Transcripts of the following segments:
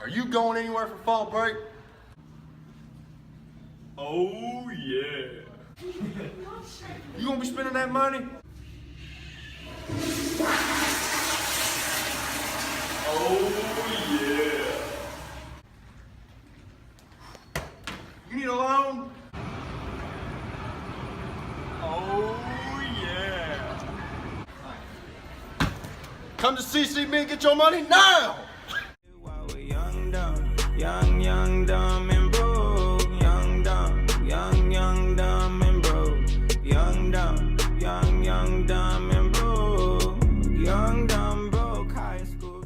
Are you going anywhere for fall break? Oh yeah. You gonna be spending that money? Oh yeah. You need a loan? Oh yeah. Come to CCN and get your money now! While we're young, dumb, young, dumb and broke. Young, dumb, dumb and broke. Young, dumb, dumb and broke. Young, dumb, broke high school.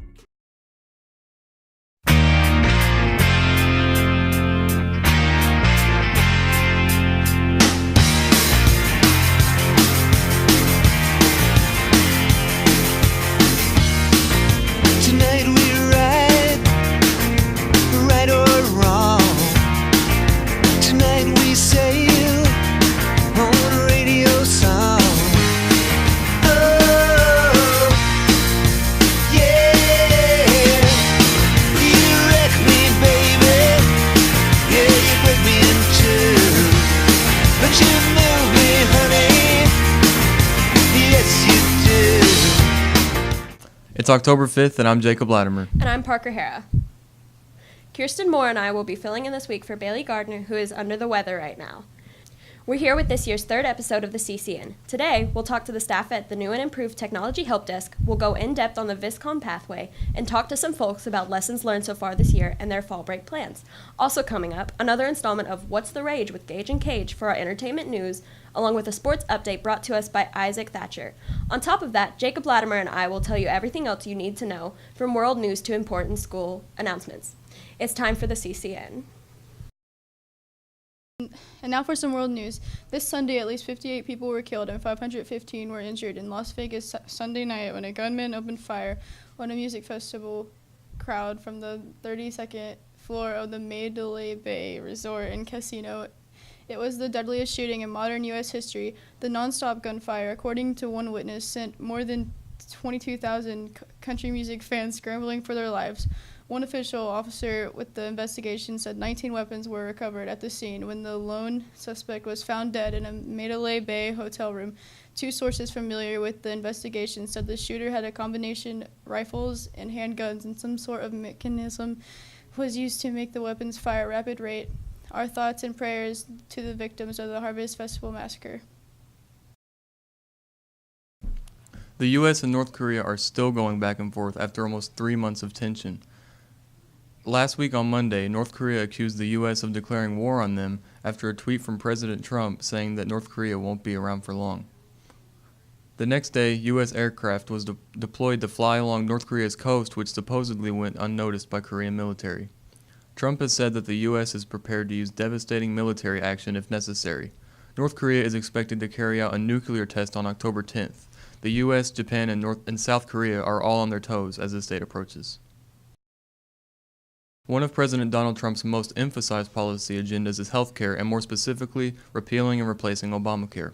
Tonight we right or wrong. Tonight we sail on a radio song. Oh, yeah. You wreck me, baby. Yeah, you break me in two. But you move me, honey. Yes, you do. It's October 5th, and I'm Jacob Latimer. And I'm Parker Hara. Kirsten Moore and I will be filling in this week for Bailey Gardner, who is under the weather right now. We're here with this year's third episode of the CCN. Today, we'll talk to the staff at the new and improved Technology Help Desk, we'll go in-depth on the Vis-comm pathway, and talk to some folks about lessons learned so far this year and their fall break plans. Also coming up, another installment of What's the Rage with Gage and Caige for our entertainment news, along with a sports update brought to us by Isaac Thatcher. On top of that, Jacob Latimer and I will tell you everything else you need to know, from world news to important school announcements. It's time for the CCN. And now for some world news. This Sunday, at least 58 people were killed and 515 were injured in Las Vegas Sunday night when a gunman opened fire on a music festival crowd from the 32nd floor of the Mandalay Bay Resort and Casino. It was the deadliest shooting in modern U.S. history. The nonstop gunfire, according to one witness, sent more than 22,000 country music fans scrambling for their lives. One official officer with the investigation said 19 weapons were recovered at the scene when the lone suspect was found dead in a Mandalay Bay hotel room. Two sources familiar with the investigation said the shooter had a combination rifles and handguns, and some sort of mechanism was used to make the weapons fire at rapid rate. Our thoughts and prayers to the victims of the Harvest Festival massacre. The U.S. and North Korea are still going back and forth after almost 3 months of tension. Last week on Monday, North Korea accused the U.S. of declaring war on them after a tweet from President Trump saying that North Korea won't be around for long. The next day, U.S. aircraft was deployed to fly along North Korea's coast, which supposedly went unnoticed by Korean military. Trump has said that the U.S. is prepared to use devastating military action if necessary. North Korea is expected to carry out a nuclear test on October 10th. The U.S., Japan, and South Korea are all on their toes as this date approaches. One of President Donald Trump's most emphasized policy agendas is health care, and more specifically, repealing and replacing Obamacare.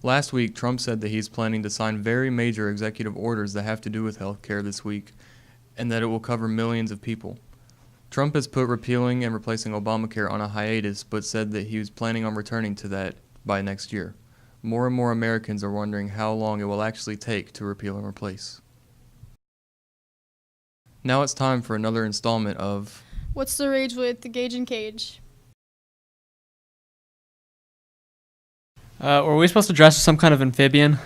Last week, Trump said that he's planning to sign very major executive orders that have to do with health care this week, and that it will cover millions of people. Trump has put repealing and replacing Obamacare on a hiatus, but said that he was planning on returning to that by next year. More and more Americans are wondering how long it will actually take to repeal and replace. Now it's time for another installment of What's the Rage with Gage and Caige? Were we supposed to dress as some kind of amphibian?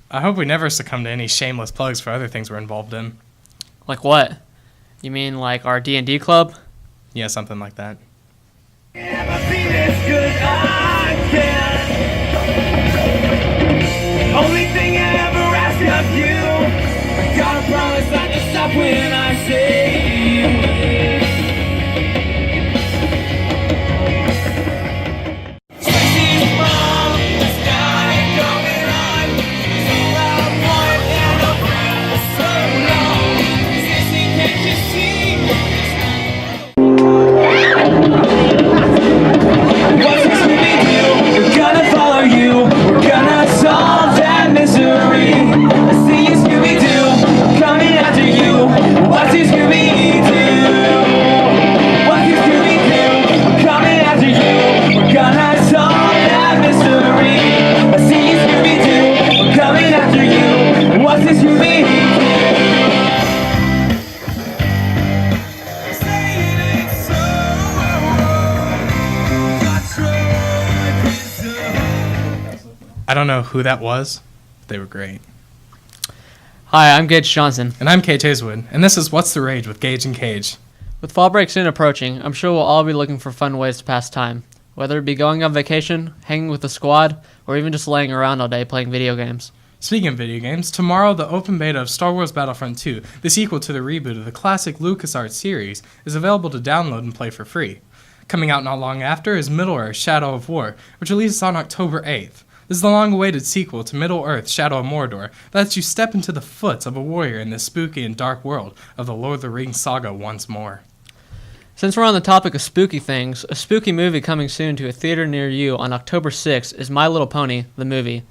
I hope we never succumb to any shameless plugs for other things we're involved in. Like what? You mean like our D&D club? Yeah, something like that. Only thing I ever ask of you, I gotta promise not to stop when I say Stacy's mom, the sky going on, so loud, one and a breath, so long. Stacy, can't you see? I don't know who that was, but they were great. Hi, I'm Gage Johnson. And I'm Cage Hazelwood, and this is What's the Rage with Gage and Caige. With fall break soon approaching, I'm sure we'll all be looking for fun ways to pass time, whether it be going on vacation, hanging with the squad, or even just laying around all day playing video games. Speaking of video games, tomorrow the open beta of Star Wars Battlefront 2, the sequel to the reboot of the classic LucasArts series, is available to download and play for free. Coming out not long after is Middle-earth Shadow of War, which releases on October 8th. This is the long-awaited sequel to Middle-earth Shadow of Mordor that lets you step into the foot of a warrior in this spooky and dark world of the Lord of the Rings saga once more. Since we're on the topic of spooky things, a spooky movie coming soon to a theater near you on October 6th is My Little Pony, the movie.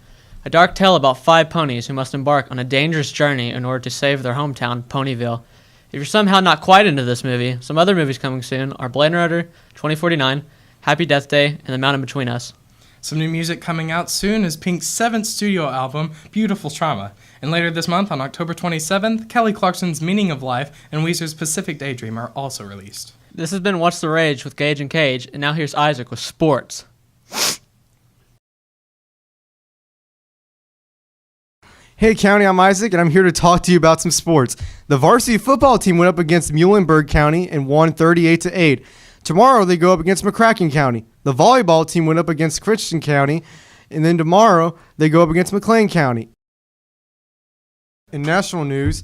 A dark tale about 5 ponies who must embark on a dangerous journey in order to save their hometown, Ponyville. If you're somehow not quite into this movie, some other movies coming soon are Blade Runner, 2049, Happy Death Day, and The Mountain Between Us. Some new music coming out soon is Pink's 7th studio album, Beautiful Trauma. And later this month, on October 27th, Kelly Clarkson's Meaning of Life and Weezer's Pacific Daydream are also released. This has been What's the Rage with Gage and Caige, and now here's Isaac with sports. Hey County, I'm Isaac, and I'm here to talk to you about some sports. The varsity football team went up against Muhlenberg County and won 38-8. Tomorrow they go up against McCracken County. The volleyball team went up against Christian County, and then tomorrow they go up against McLean County. In national news,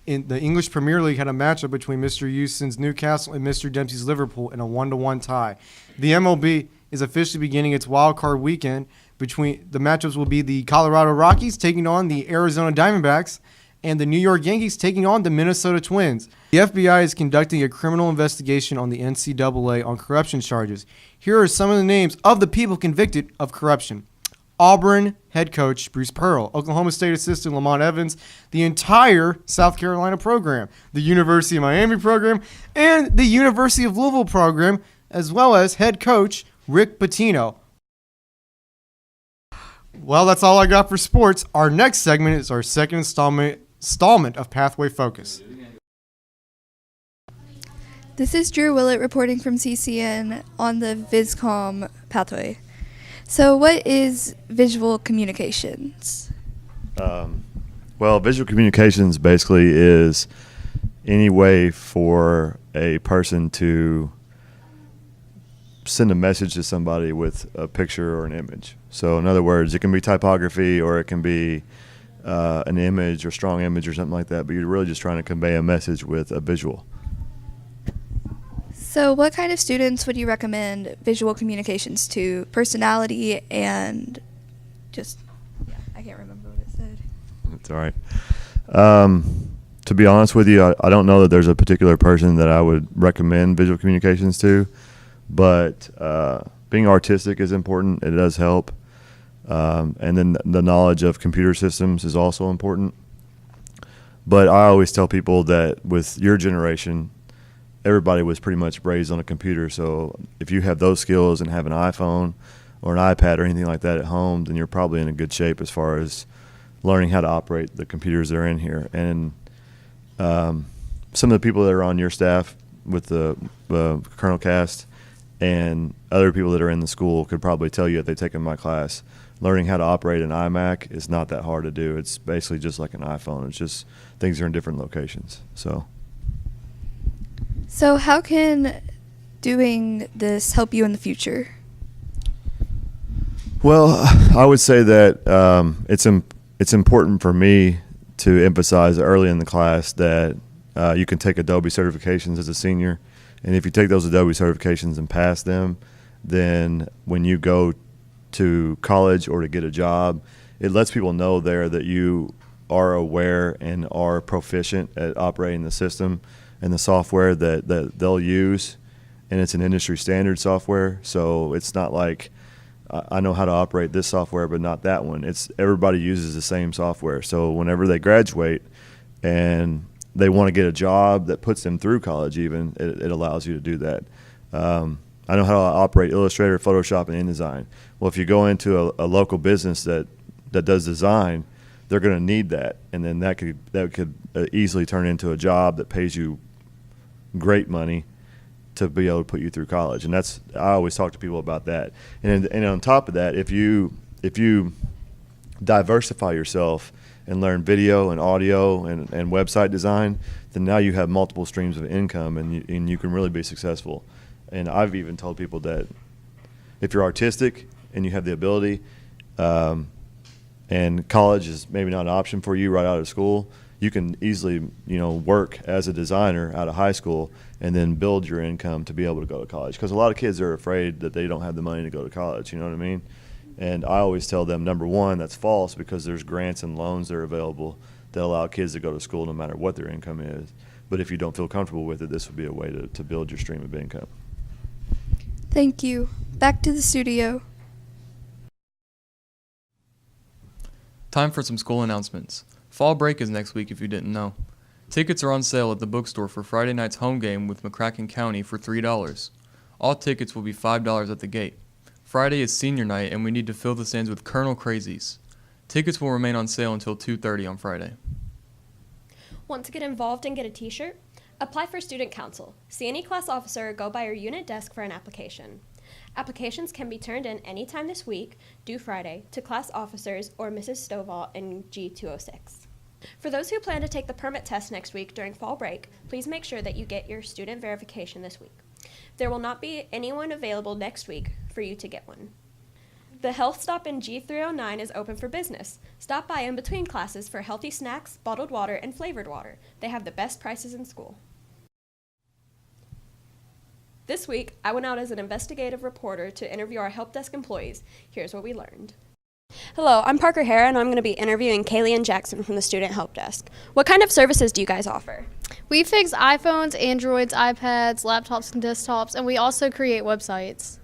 in the English Premier League had a matchup between Mr. Houston's Newcastle and Mr. Dempsey's Liverpool in a 1-1 tie. The MLB is officially beginning its wild card weekend. Between the matchups will be the Colorado Rockies taking on the Arizona Diamondbacks and the New York Yankees taking on the Minnesota Twins. The FBI is conducting a criminal investigation on the NCAA on corruption charges. Here are some of the names of the people convicted of corruption. Auburn head coach Bruce Pearl, Oklahoma State assistant Lamont Evans, the entire South Carolina program, the University of Miami program, and the University of Louisville program, as well as head coach Rick Pitino. Well, that's all I got for sports. Our next segment is our second installment of Pathway Focus. This is Drew Willett reporting from CCN on the Vis-comm pathway. So what is visual communications? Well, visual communications basically is any way for a person to send a message to somebody with a picture or an image. So in other words, it can be typography or it can be an image or strong image or something like that, but you're really just trying to convey a message with a visual. So what kind of students would you recommend visual communications to? Personality and just, I can't remember what it said. That's all right. To be honest with you, I don't know that there's a particular person that I would recommend visual communications to, but being artistic is important. It does help. And then the knowledge of computer systems is also important. But I always tell people that with your generation, everybody was pretty much raised on a computer. So if you have those skills and have an iPhone or an iPad or anything like that at home, then you're probably in a good shape as far as learning how to operate the computers that are in here. And some of the people that are on your staff with the Colonel Cast and other people that are in the school could probably tell you if they've taken my class. Learning how to operate an iMac is not that hard to do. It's basically just like an iPhone. It's just things are in different locations. So how can doing this help you in the future? Well, I would say that it's important for me to emphasize early in the class that you can take Adobe certifications as a senior. And if you take those Adobe certifications and pass them, then when you go to college or to get a job, it lets people know there that you are aware and are proficient at operating the system and the software that they'll use. And it's an industry standard software, so it's not like I know how to operate this software but not that one. It's everybody uses the same software. So whenever they graduate and they want to get a job that puts them through college even, it allows you to do that. I know how to operate Illustrator, Photoshop, and InDesign. Well, if you go into a local business that does design, they're going to need that, and then that could easily turn into a job that pays you great money to be able to put you through college. And I always talk to people about that. And on top of that, if you diversify yourself and learn video and audio and website design, then now you have multiple streams of income, and you can really be successful. And I've even told people that if you're artistic and you have the ability, and college is maybe not an option for you right out of school, you can easily, work as a designer out of high school and then build your income to be able to go to college. Because a lot of kids are afraid that they don't have the money to go to college, you know what I mean? And I always tell them, number one, that's false, because there's grants and loans that are available that allow kids to go to school no matter what their income is. But if you don't feel comfortable with it, this would be a way to build your stream of income. Thank you. Back to the studio. Time for some school announcements. Fall break is next week if you didn't know. Tickets are on sale at the bookstore for Friday night's home game with McCracken County for $3. All tickets will be $5 at the gate. Friday is senior night and we need to fill the stands with Colonel Crazies. Tickets will remain on sale until 2:30 on Friday. Want to get involved and get a t-shirt? Apply for student council. See any class officer or go by your unit desk for an application. Applications can be turned in anytime this week, due Friday, to class officers or Mrs. Stovall in G206. For those who plan to take the permit test next week during fall break, please make sure that you get your student verification this week. There will not be anyone available next week for you to get one. The health stop in G309 is open for business. Stop by in between classes for healthy snacks, bottled water, and flavored water. They have the best prices in school. This week, I went out as an investigative reporter to interview our help desk employees. Here's what we learned. Hello, I'm Parker Hara, and I'm going to be interviewing Kaylee and Jackson from the Student Help Desk. What kind of services do you guys offer? We fix iPhones, Androids, iPads, laptops, and desktops, and we also create websites.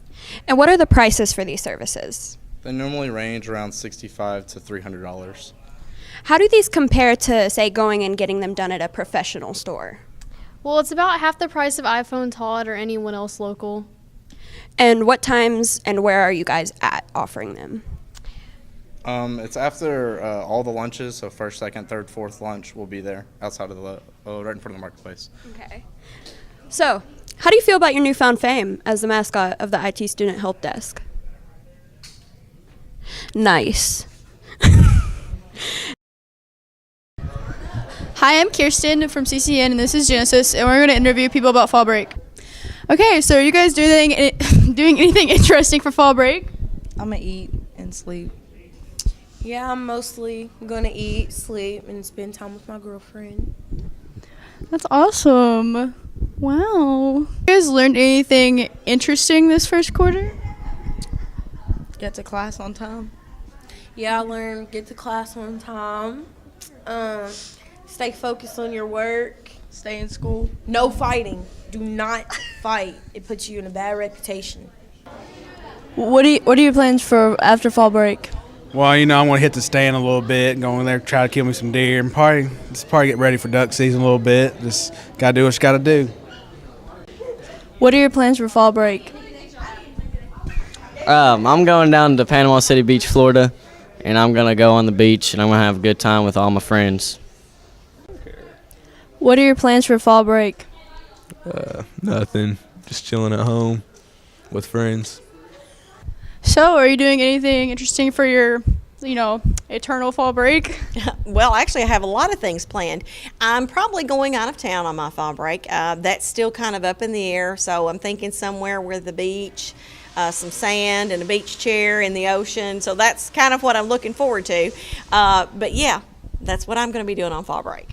And what are the prices for these services? They normally range around $65 to $300. How do these compare to, say, going and getting them done at a professional store? Well, it's about half the price of iPhone Todd or anyone else local. And what times and where are you guys at offering them? It's after all the lunches, so first, second, third, fourth lunch will be there outside of the right in front of the marketplace. Okay. So, how do you feel about your newfound fame as the mascot of the IT Student Help Desk? Nice. Hi, I'm Kirsten from CCN, and this is Genesis, and we're going to interview people about fall break. Okay, so are you guys doing anything interesting for fall break? I'm going to eat and sleep. Yeah, I'm mostly going to eat, sleep, and spend time with my girlfriend. That's awesome. Wow. You guys learned anything interesting this first quarter? Get to class on time. Yeah, I learned get to class on time. Stay focused on your work. Stay in school. No fighting. Do not fight. It puts you in a bad reputation. What are your plans for after fall break? Well, I'm going to hit the stand a little bit, go in there, try to kill me some deer, and probably get ready for duck season a little bit. Just got to do what you got to do. What are your plans for fall break? I'm going down to Panama City Beach, Florida, and I'm going to go on the beach, and I'm going to have a good time with all my friends. What are your plans for fall break? Nothing. Just chilling at home with friends. So, are you doing anything interesting for your, eternal fall break? Well, actually, I have a lot of things planned. I'm probably going out of town on my fall break. That's still kind of up in the air, so I'm thinking somewhere with the beach, some sand and a beach chair in the ocean. So that's kind of what I'm looking forward to. But yeah, that's what I'm going to be doing on fall break.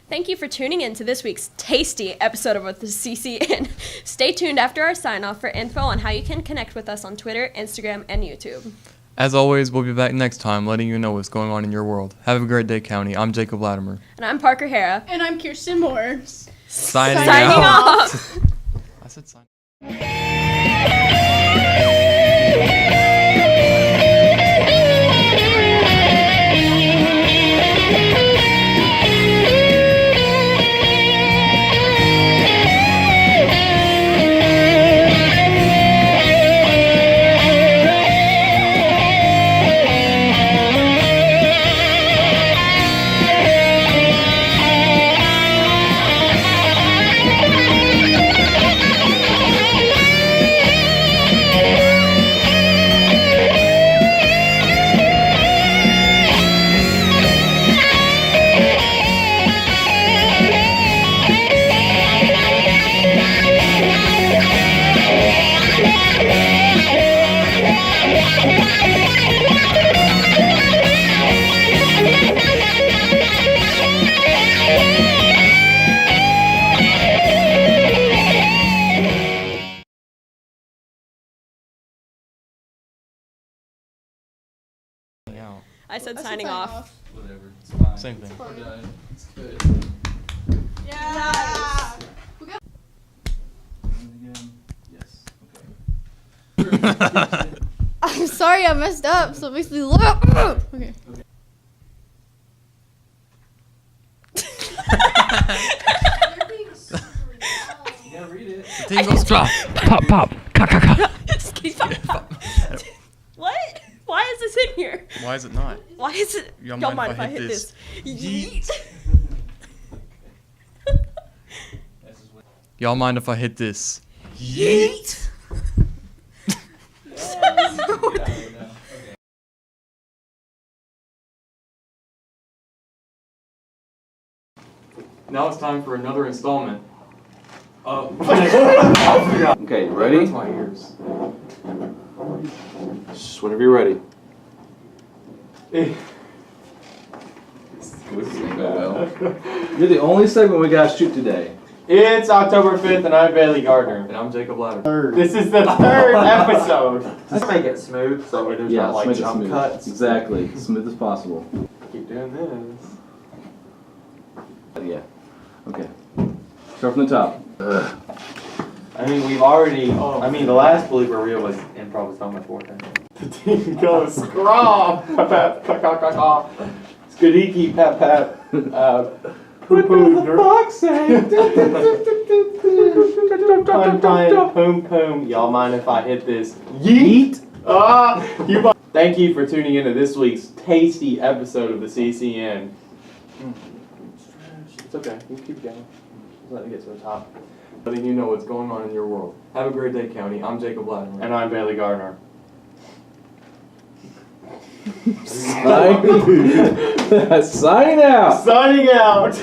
Thank you for tuning in to this week's tasty episode of the CCN. Stay tuned after our sign-off for info on how you can connect with us on Twitter, Instagram, and YouTube. As always, we'll be back next time letting you know what's going on in your world. Have a great day, County. I'm Jacob Latimer. And I'm Parker Hara. And I'm Kirsten Moore. Signing off. I said sign. I said signing off. Whatever. It's fine. Same thing. We're done. It's good. Yeah. Yes. I'm sorry I messed up. So basically, look. Okay. Yeah, read it. The team goes drop. Pop, pop. Ka, ka, ka. What? Why is this in here? Why is it not? Why is it? Y'all Y'all mind mind if I hit this? Yeet. Y'all mind if I hit this? Yeet. Now it's time for another installment. Okay, ready? Hurts my ears. Just whenever you're ready. You're the only segment we got to shoot today. It's October 5th, and I'm Bailey Gardner. And I'm Jacob Latimer. This is the third episode. Let's make it smooth so there's Yeah, not like let's make it jump smooth. cuts. Exactly, as smooth as possible. Keep doing this. Yeah. Okay. Start from the top. I mean, we've already. I mean, the last blooper reel was improv was my forte. The team goes scraw, pap pap, caw caw caw caw, skadiki pap pap, poo poo, pun pun, poom poom. Y'all mind if I hit this? Yeet! Thank you for tuning into this week's tasty episode of the CCN. It's okay, you keep going. Just let it get to the top. Letting you know what's going on in your world. Have a great day, County. I'm Jacob Latimer. And I'm Bailey Gardner. Signing out. Signing out.